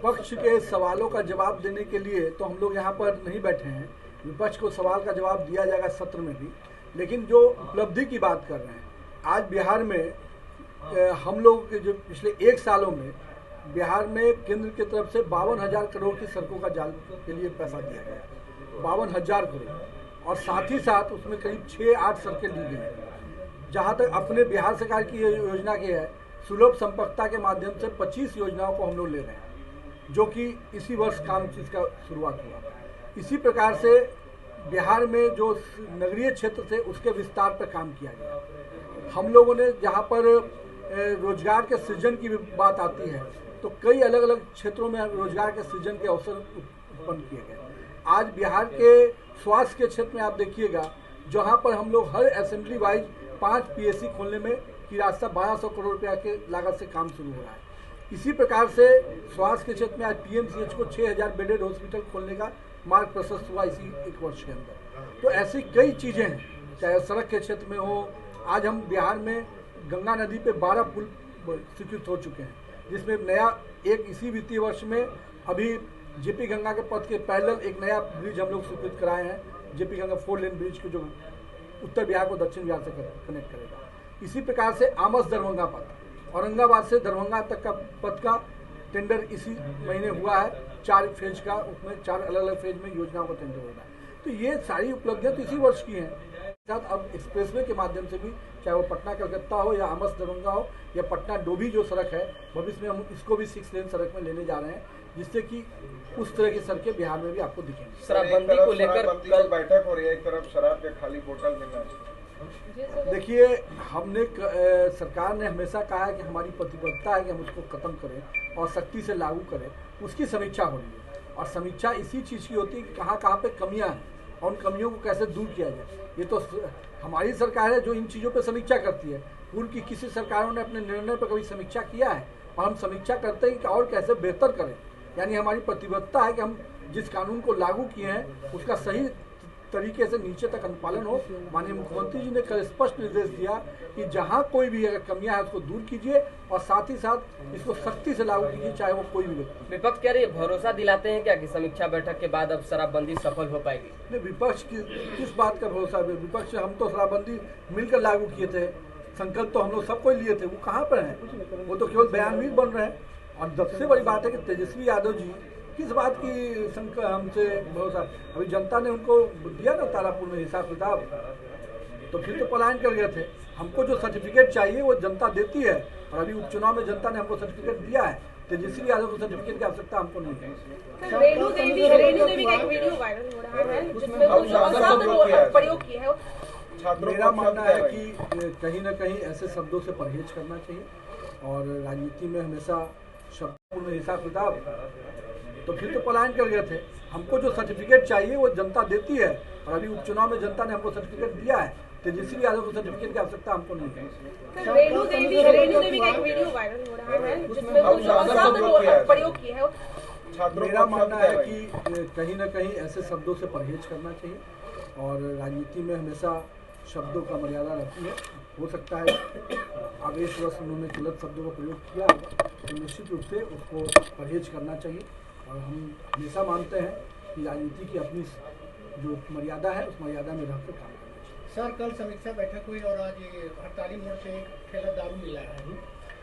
विपक्ष के सवालों का जवाब देने के लिए तो हम लोग यहाँ पर नहीं बैठे हैं। विपक्ष को सवाल का जवाब दिया जाएगा सत्र में भी, लेकिन जो उपलब्धि की बात कर रहे हैं, आज बिहार में हम लोग जो पिछले 1 सालों में बिहार में केंद्र की तरफ से 52,000 करोड़ की सड़कों का जाल के लिए पैसा दिया गया, 52,000 करोड़, और साथ ही साथ उसमें करीब 6-8 सड़कें ली गई हैं। जहाँ तक अपने बिहार सरकार की योजना की है, सुलभ संपर्कता के माध्यम से 25 योजनाओं को हम लोग ले रहे हैं, जो कि इसी वर्ष काम इसका शुरुआत हुआ। इसी प्रकार से बिहार में जो नगरीय क्षेत्र थे उसके विस्तार पर काम किया गया। हम लोगों ने जहाँ पर रोजगार के सृजन की बात आती है तो कई अलग अलग क्षेत्रों में रोजगार के सृजन के अवसर उत्पन्न किए गए। आज बिहार के स्वास्थ्य के क्षेत्र में आप देखिएगा, जहाँ पर हम लोग हर असेंबली वाइज 5 PSC खोलने में की रास्ता 1200 करोड़ रुपया के लागत से काम शुरू हो रहा है। इसी प्रकार से स्वास्थ्य के क्षेत्र में आज PMCH को 6,000 बेडेड हॉस्पिटल खोलने का मार्ग प्रशस्त हुआ इसी 1 वर्ष के अंदर। तो ऐसी कई चीज़ें हैं, चाहे सड़क के क्षेत्र में हो। आज हम बिहार में गंगा नदी पे 12 पुल स्वीकृत हो चुके हैं, जिसमें नया एक इसी वित्तीय वर्ष में अभी JP गंगा के पथ के पैरेलल एक नया ब्रिज हम लोग स्वीकृत कराए हैं, JP गंगा 4 लेन ब्रिज को, जो उत्तर बिहार को दक्षिण बिहार से कनेक्ट करेगा। इसी प्रकार से आमस दरभंगा पथ, औरंगाबाद से दरभंगा तक का पथ का टेंडर इसी महीने हुआ है, 4 फेज का, उसमें 4 अलग अलग फेज में योजनाओं का टेंडर हो रहा है। तो ये सारी उपलब्धियां तो इसी वर्ष की हैं। साथ अब एक्सप्रेसवे के माध्यम से भी, चाहे वो पटना कलकत्ता हो या आमस दरभंगा हो या पटना डोभी जो सड़क है, भविष्य में हम इसको भी 6 लेन सड़क में लेने जा रहे हैं, जिससे कि उस तरह की सड़कें बिहार में भी आपको दिखेंगी। शराबबंदी को लेकर कल बैठक हो रही है, एक तरफ शराब के खाली बोतल मिलना। देखिए, हमने सरकार ने हमेशा कहा है कि हमारी प्रतिबद्धता है कि हम उसको खत्म करें और सख्ती से लागू करें। उसकी समीक्षा हो रही है, और समीक्षा इसी चीज़ की होती है कि कहाँ पे कमियां हैं और उन कमियों को कैसे दूर किया जाए। ये तो हमारी सरकार है जो इन चीज़ों पर समीक्षा करती है। पूर्व की किसी सरकारों ने अपने निर्णय पर कभी समीक्षा किया है? और हम समीक्षा करते हैं कि और कैसे बेहतर करें। यानी हमारी प्रतिबद्धता है कि हम जिस कानून को लागू किए हैं उसका सही तरीके से नीचे तक अनुपालन हो। माननीय मुख्यमंत्री जी ने कल स्पष्ट निर्देश दिया कि जहां कोई भी अगर कमियां है उसको दूर कीजिए और साथ ही साथ इसको सख्ती से लागू कीजिए, चाहे वो कोई भी व्यक्ति। विपक्ष कह रही है, भरोसा दिलाते हैं क्या कि समीक्षा बैठक के बाद अब शराबबंदी सफल हो पाएगी? नहीं, विपक्ष किस बात का भरोसा है? विपक्ष, हम तो शराबबंदी मिलकर लागू किए थे, संकल्प तो हम लोग सबको लिए थे। वो कहाँ पर हैं? वो तो केवल बयानवीर बन रहे हैं। और सबसे बड़ी बात है कि तेजस्वी यादव जी किस बात की हमसे भरोसा? अभी जनता ने उनको दिया ना तारापुर में हिसाब किताब, तो फिर तो पलायन कर गए थे। हमको जो सर्टिफिकेट चाहिए वो जनता देती है, और अभी उपचुनाव में जनता ने हमको सर्टिफिकेट दिया है। तेजस्वी यादव को सर्टिफिकेट की आवश्यकता हमको नहीं है। रेणु देवी का एक वीडियो वायरल हो रहा है जिसमें वो शब्द प्रयोग किया है। मेरा मानना है कि कहीं ना कहीं ऐसे शब्दों से परहेज करना चाहिए, और राजनीति में हमेशा शब्दपूर्ण हिसाब किताब, तो फिर तो पलायन कर गए थे। हमको जो सर्टिफिकेट चाहिए वो जनता देती है, और अभी उपचुनाव में जनता ने हमको सर्टिफिकेट दिया है। तेजस्वी यादव को सर्टिफिकेट की आवश्यकता हमको नहीं है। रेणु देवी का एक वीडियो वायरल हो रहा है जिसमें वो शब्द प्रयोग किया है। मेरा मानना है कि कहीं ना कहीं ऐसे शब्दों से परहेज करना चाहिए, और राजनीति में हमेशा शब्दों का मर्यादा रहती है। हो सकता है आवेशवश उन्होंने गलत शब्दों का प्रयोग किया होगा, तो निश्चित रूप से उसको परहेज करना चाहिए। और हम हमेशा मानते हैं कि राजनीति की अपनी जो मर्यादा है उस मर्यादा में रहकर काम करना चाहिए। सर, कल समीक्षा बैठक हुई और आज हड़ताली मोड़ से एक ठेला दारू मिला है,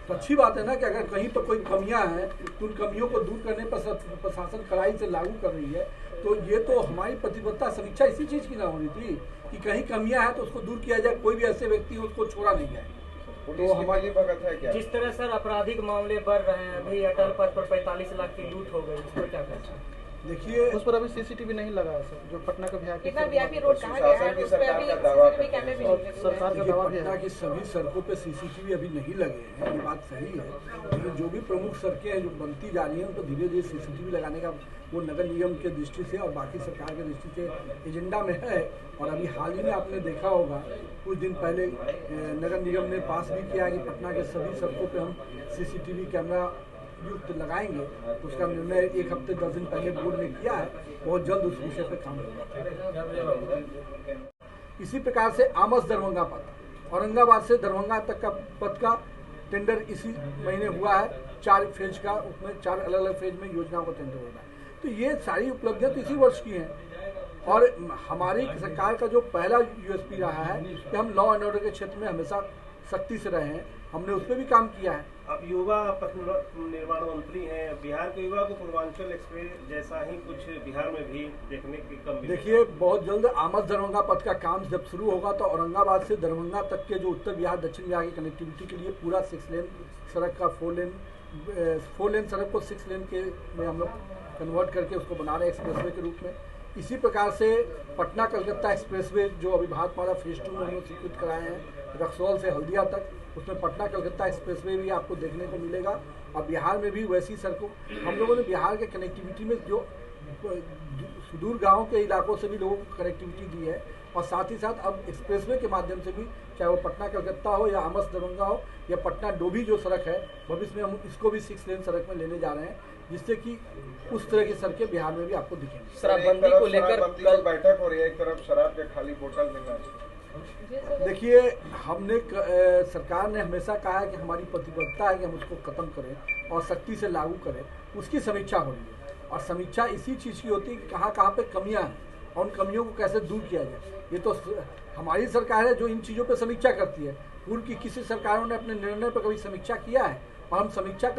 तो अच्छी बात है ना कि अगर कहीं पर कोई कमियां हैं तो उन कमियों को दूर करने पर प्रशासन कड़ाई से लागू कर रही है। तो ये तो हमारी प्रतिबद्धता, समीक्षा इसी चीज़ की ना हो रही थी कि कहीं कमियां हैं तो उसको दूर किया जाए, कोई भी ऐसे व्यक्ति हो उसको छोड़ा नहीं जाए। तो हमारी भगत है क्या? जिस तरह सर आपराधिक मामले बढ़ रहे हैं, अभी अटल पथ पर 45 लाख की लूट हो गई, उस पर क्या कहते हैं? देखिए, उस पर अभी CCTV नहीं लगा है सर, जो पटना का VIP रोड कहा गया है, उस पर अभी CCTV कैमरे भी नहीं लगे। सरकार का दावा है। पटना की सभी सड़कों पे CCTV अभी नहीं लगे हैं, ये बात सही है। लेकिन जो भी प्रमुख सड़कें हैं जो बनती जा रही हैं उनको धीरे धीरे CCTV लगाने का वो नगर निगम के दृष्टि से और बाकी सरकार के दृष्टि से एजेंडा में है। और अभी हाल ही में आपने देखा होगा, कुछ दिन पहले नगर निगम ने पास भी किया कि पटना के सभी सड़कों पे हम CCTV कैमरा युक्त लगाएंगे। तो उसका निर्णय 1 हफ्ते 10 दिन पहले बोर्ड ने किया है। बहुत जल्द उस विषय पर काम होगा। इसी प्रकार से आमस दरभंगा पथ, औरंगाबाद से दरभंगा तक का पथ का टेंडर इसी महीने हुआ है 4 फेज का, उसमें 4 अलग अलग फेज में योजनाओं का टेंडर हो रहा है। तो ये सारी उपलब्धियां तो इसी वर्ष की हैं। और हमारी सरकार का जो पहला यूएसपी रहा है कि हम लॉ एंड ऑर्डर के क्षेत्र में हमेशा सख्ती से रहे हैं, हमने उस पर भी काम किया है। अब युवा पथ निर्माण मंत्री हैं, बिहार के युवा को पूर्वांचल एक्सप्रेस जैसा ही कुछ बिहार में भी देखने की कम मिलेगा। देखिए, बहुत जल्द आमद दरभंगा पथ का काम जब शुरू होगा तो औरंगाबाद से दरभंगा तक के जो उत्तर बिहार दक्षिण बिहार की कनेक्टिविटी के लिए पूरा 6 लेन सड़क का 4 लेन सड़क को 6 लेन के में हम लोग कन्वर्ट करके उसको बना रहे हैं एक्सप्रेसवे के रूप में। इसी प्रकार से पटना कलकत्ता एक्सप्रेसवे जो अभी भारतमाला फेज 2 में हम लोग स्वीकृत कराए हैं, रक्सौल से हल्दिया तक, उसमें पटना कलकत्ता एक्सप्रेसवे भी आपको देखने को मिलेगा। और बिहार में भी वैसी सड़कों, हम लोगों ने बिहार के कनेक्टिविटी में जो सुदूर गांव के इलाकों से भी लोगों को कनेक्टिविटी दी है, और साथ ही साथ अब एक्सप्रेसवे के माध्यम से भी, चाहे वो पटना कलकत्ता हो या आमस दरभंगा हो या पटना डोभी जो सड़क है, भविष्य में हम इसको भी 6 लेन सड़क में लेने जा रहे हैं, जिससे कि उस तरह की सड़कें बिहार में भी आपको दिखेंगी। शराबबंदी को लेकर कल बैठक हो रही है, एक तरफ शराब के खाली बोतल मिलना। देखिए, हमने सरकार ने हमेशा कहा है कि हमारी प्रतिबद्धता है कि हम उसको खत्म करें और सख्ती से लागू करें। उसकी समीक्षा हो रही है, और समीक्षा इसी चीज़ की होती है कि कहाँ पे कमियां हैं और उन कमियों को कैसे दूर किया जाए। ये तो हमारी सरकार है जो इन चीज़ों पर समीक्षा करती है। पूर्व की किसी सरकारों ने अपने निर्णय पर कभी समीक्षा किया है, और हम समीक्षा